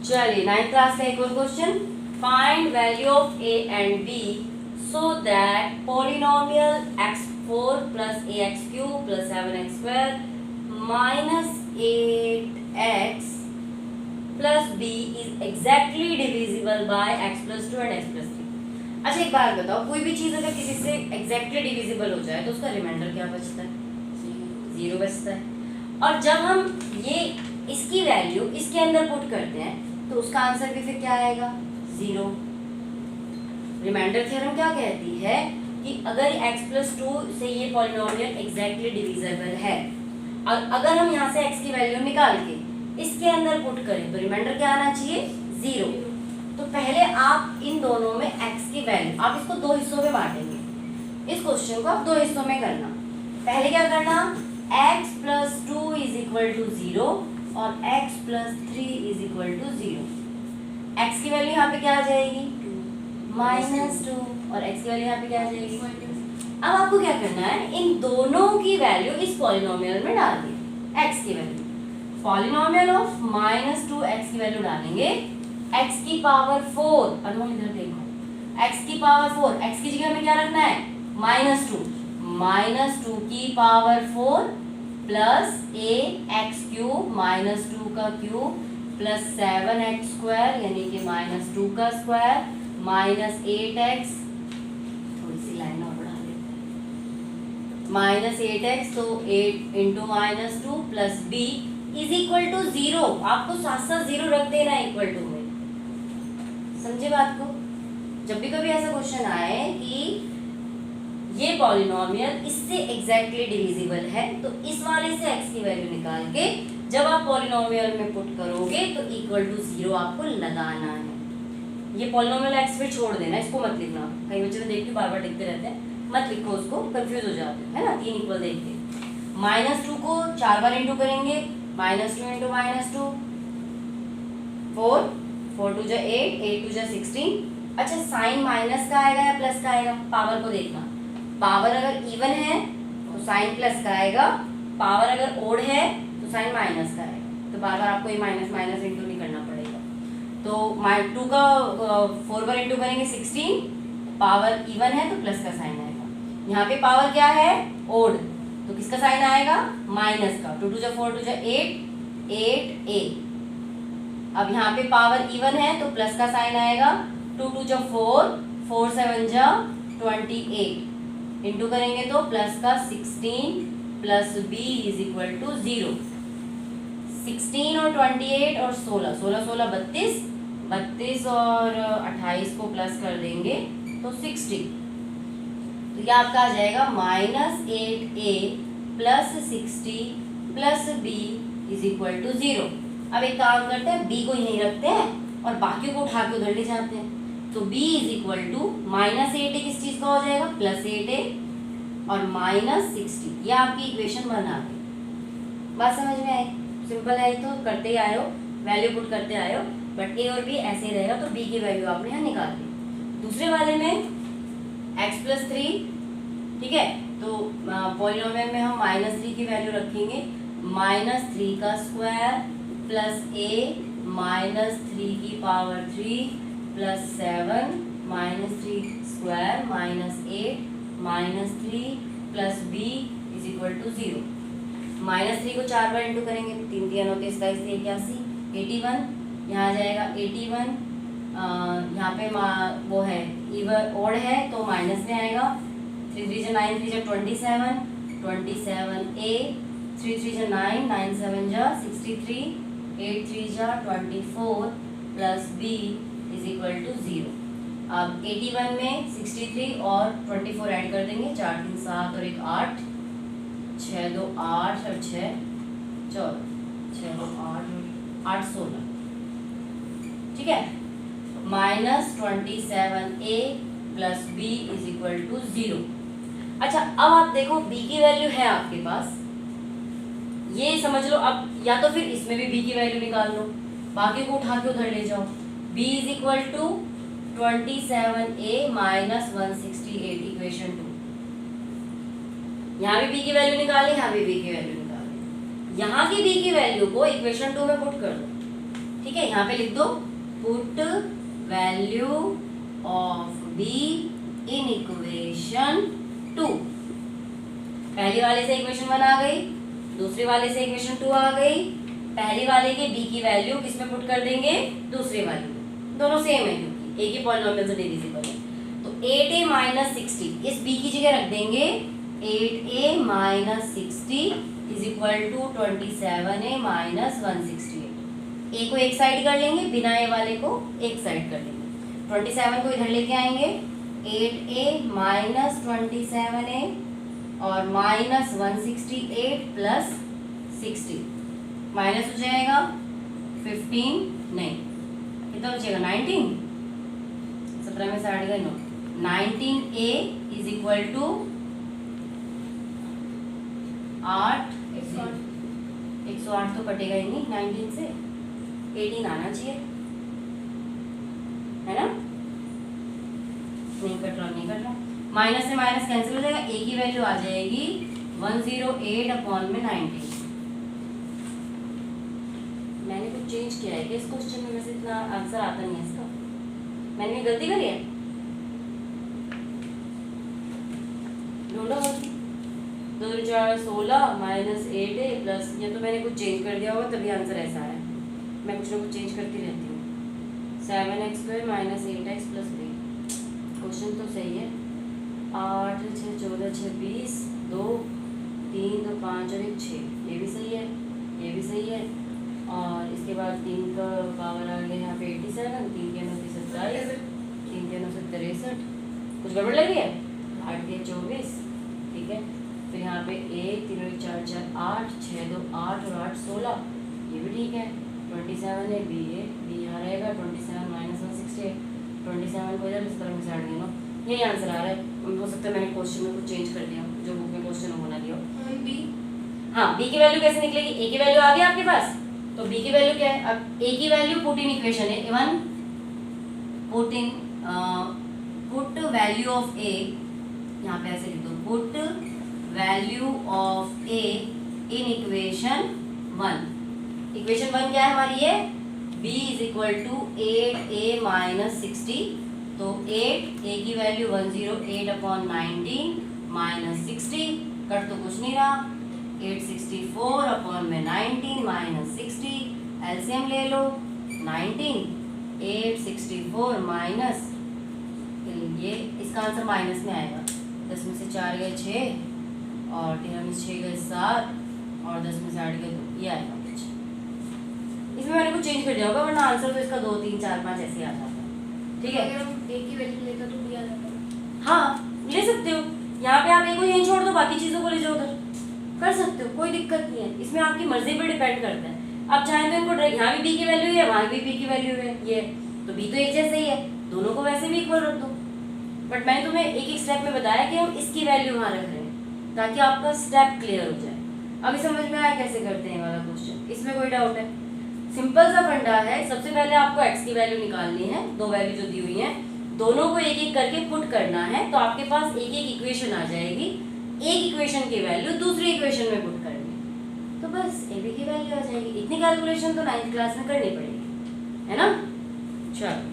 चलिए 9th class का एक और question, find value of a and b so that polynomial x4 plus ax cube plus 7x square minus 8x plus b is exactly divisible by x plus 2 and x plus 3। अच्छा एक बात बताओ, कोई भी चीज अगर किसी से एग्जैक्टली डिविजिबल हो जाए तो उसका रिमाइंडर क्या बचता है? 0 बचता है। और जब हम ये इसकी वैल्यू इसके अंदर पुट करते हैं तो उसका आंसर भी फिर क्या आएगा? 0। रिमाइंडर थ्योरम क्या कहती है कि अगर x प्लस 2 से ये पॉलिनोमियल एग्जैक्टली डिविजिबल है और अगर हम यहाँ से x की वैल्यू निकाल के इसके अंदर पुट करें तो रिमाइंडर क्या आना चाहिए? 0। तो पहले आप इन दोनों में x की वैल्यू, आप इसको दो हिस्सों में बांटेंगे। इस क्वेश्चन को आप दो हिस्सों में करना। पहले क्या करना, x plus 2 is equal to 0 और x plus 3 is equal to 0। x की वैल्यू यहाँ पे क्या आ जाएगी? -2 और x की वैल्यू यहाँ पे क्या आ जाएगी? अब आपको क्या करना है, इन दोनों की वैल्यू इस पॉलिनोमियल में डाल दी। x की वैल्यू पॉलिनोमियल ऑफ -2x की वैल्यू डालेंगे, x की पावर 4, अनु इधर देखो, x की पावर 4, x की जगह में क्या रखना है? -2 की पावर 4 प्लस ax क्यूब -2 का क्यूब प्लस 7x स्क्वायर यानी कि -2 का स्क्वायर माइनस 8x, थोड़ी सी लाइन और बढ़ा लेते हैं, -8x तो 8 into -2 plus b is equal to 0। आपको साथ साथ 0 रख देना इक्वल टू में, समझे बात को? जब भी कभी ऐसा क्वेश्चन आए कि ये पॉलिनोमियल इससे एग्जैक्टली डिविजिबल है तो इस वाले से x की वैल्यू निकाल के जब आप पॉलिनोमियल में पुट करोगे तो इक्वल टू 0 आपको लगाना है। ये पॉलिनोमियल x फिर छोड़ देना, इसको मत लिखना। कई बच्चे तो देख के बार बार लिखते रहते हैं, मत लिखो उसको, कंफ्यूज हो जाते हैं, है ना। 3 इक्वल देख के -2 को 4 बार इंटू करेंगे, -2 इंटू -2 4, 4 2 जा 8, 8 2 जा 16। अच्छा साइन माइनस का आएगा या प्लस का आएगा? पावर को देखना, पावर अगर इवन है तो साइन प्लस का आएगा, पावर अगर ओड है तो साइन माइनस का आएगा। तो बार बार आपको ये माइनस माइनस इंटू नहीं करना पड़ेगा। तो 2 का 4 बार इंटू करेंगे 16, पावर इवन है तो प्लस का साइन आएगा। यहाँ पे पावर क्या है? ओड, तो किसका साइन आएगा? माइनस का। 2 2 जा 4 2 जा 8, 8 a। अब यहाँ पे पावर इवन है तो प्लस का साइन आएगा। 2 2 जा 4, 4 7 जा 28, इंटू करेंगे तो प्लस का 16 plus b is equal to 0। 16 और 28 और 16, 16 16 32, 32 और 28 को प्लस कर देंगे तो 60। तो ये आपका आ जाएगा -8a plus 60 plus b is equal to 0। अब एक काम करते हैं, b को यहीं रखते हैं और बाकियों को उठा के उधर ले जाते हैं। तो b is equal to -8a किस चीज का हो जाएगा? +8a और -60। ये आपकी इक्वेशन बना गई। बात समझ में आई? सिंपल है, तो करते ही आए हो, वैल्यू पुट करते आए हो, बट a और b ऐसे ही रहेगा। तो b की वैल्यू आपने यहाँ निकाल दी। दूसरे वाले में x प्लस 3, ठीक है, तो पॉलिनोमियल में हम -3 की वैल्यू रखेंगे, -3 का स्क्वायर प्लस a -3 की power 3 plus 7 -3 square -8 -3 plus b is equal to 0। -3 को 4 बार इंटू करेंगे, 3 3 होते 81, 81 यहाँ आ जाएगा 81। यहाँ पे वो है इवन ओड है तो माइनस में आएगा। 3 3 जा 9, 3 जा 27, 27a, 3 3 जा 9, 9 7 जा 63, 8 3 जा 24 plus b is equal to 0। अब 81 में 63 और 24 ऐड कर देंगे, 4 3 7 और 1 8, 6 2 8 और 6 14, 6 2 8 8 16, ठीक है। -27a plus b is equal to 0। अच्छा अब आप देखो b की वैल्यू है आपके पास, ये समझ लो। अब या तो फिर इसमें भी b की वैल्यू निकाल लो, बाकी को उठा के उधर ले जाओ। b is equal to 27a minus 168, equation 2। यहाँ भी b की वैल्यू निकाले, यहाँ भी b की वैल्यू निकाले। यहाँ की b की वैल्यू को इक्वेशन 2 में पुट कर दो, ठीक ठीक है, यहाँ पे लिख दो put value of be in equation 2। पहले वाले से इक्वेशन 1 आ गई, दूसरे वाले से इक्वेशन 2 आ गई। पहले वाले के b की वैल्यू किसमें पुट कर देंगे, दूसरे वाले में, दोनों सेम है क्योंकि एक ही पॉलिनोमियल से डिविजिबल है। तो 8a माइनस 60 इस b की जगह रख देंगे 8a minus 60 is equal to 27a minus 168। a को एक साइड कर लेंगे, बिना a वाले को एक साइड कर लेंगे। 27 को इधर लेके आएंगे, 8a माइनस 27a और माइनस 168 प्लस 60 माइनस हो जाएगा 15, नहीं कितना बचेगा 19, 17 में से 8 गए 9, 19a इज इक्वल टू 8, 108 तो कटेगा ही नहीं 19 से, 18 आना चाहिए, है ना? नहीं कट रहा, नहीं कट रहा। माइनस से माइनस कैंसिल हो जाएगा, a की वैल्यू आ जाएगी 108 अपॉन में 19। मैंने कुछ चेंज किया है कि इस क्वेश्चन में वैसे इतना आंसर आता नहीं है इसका, मैंने गलती करी है, ढूंढो। 2 4 16 माइनस 8a प्लस, ये तो मैंने कुछ चेंज कर दिया होगा तभी आंसर ऐसा है। मैं कुछ ना कुछ चेंज करती रहती हूँ। 7x² minus 8x plus 3, question तो सही है। 8 6 14 6 20, 2 3 2 5 और 1 6, ये भी सही है, ये भी सही है। और इसके बाद 3 का पावर आ गया यहाँ पे 87, 3 के 9 27, 3 के 9 63, कुछ गड़बड़ लग रही है? 8 के 24, ठीक है। फिर यहाँ पे 1 3 4 4 8 6 2 8 और 8 16, ये भी ठीक है। 27 है, b यहाँ रहेगा 27 माइनस 168, 27 को इधर इस तरह में से 8 गिनो, यही आंसर आ रहा है। हो सकता है मैंने क्वेश्चन में कुछ चेंज कर दिया, जो बुक में क्वेश्चन होना दिया। हाँ, b की वैल्यू कैसे निकलेगी? a की वैल्यू आ गई आपके पास, तो b की वैल्यू क्या है? अब a की वैल्यू पुट इन इक्वेशन है, even put value of a, यहाँ पे ऐसे लिख दो put value of a in equation 1। Equation 1 क्या है हमारी? ये b is equal to 8a minus 60, तो 8a की वैल्यू 108 अपॉन 19 माइनस 60, कट तो कुछ नहीं रहा, 864 अपॉन में 19 माइनस 60, एलसीएम ले लो 19, 864 माइनस, ये इसका आंसर माइनस में आएगा। 10 में से 4 गए 6 और 13 में से 6 गए 7 और 10 में से 8 गए 2, ये आएगा कुछ। इसमें मैंने कुछ चेंज कर दिया होगा, वरना आंसर तो इसका 2 3 4 5 ऐसे आ जाता, ठीक है। अगर हम एक ही वैल्यू लेते तो भी आ जाता। हाँ ले सकते हो, यहाँ पे आप एक को यहीं छोड़ दो, बाकी चीज़ों को ले जाओ उधर, कर सकते हो, कोई दिक्कत नहीं है। इसमें आपकी मर्जी पे डिपेंड करता है। आप चाहें तो इनको यहाँ भी b की वैल्यू है, वहाँ भी b की वैल्यू है, ये तो b तो एक जैसे ही है, दोनों को वैसे भी इक्वल रख दो। बट मैंने तुम्हें एक एक स्टेप में बताया कि हम इसकी वैल्यू वहाँ रख रहे हैं ताकि आपका स्टेप क्लियर हो जाए। अभी समझ में आया कैसे करते हैं वाला क्वेश्चन? इसमें कोई डाउट है? सिंपल सा फंडा है। सबसे पहले आपको x की वैल्यू निकालनी है, दो वैल्यू जो दी हुई है दोनों को एक एक करके पुट करना है, तो आपके पास एक एक इक्वेशन आ जाएगी। एक इक्वेशन की वैल्यू दूसरी इक्वेशन में पुट करनी, तो बस ab की वैल्यू आ जाएगी। इतनी कैलकुलेशन तो 9th क्लास में करनी पड़ेगी, है ना? चलो।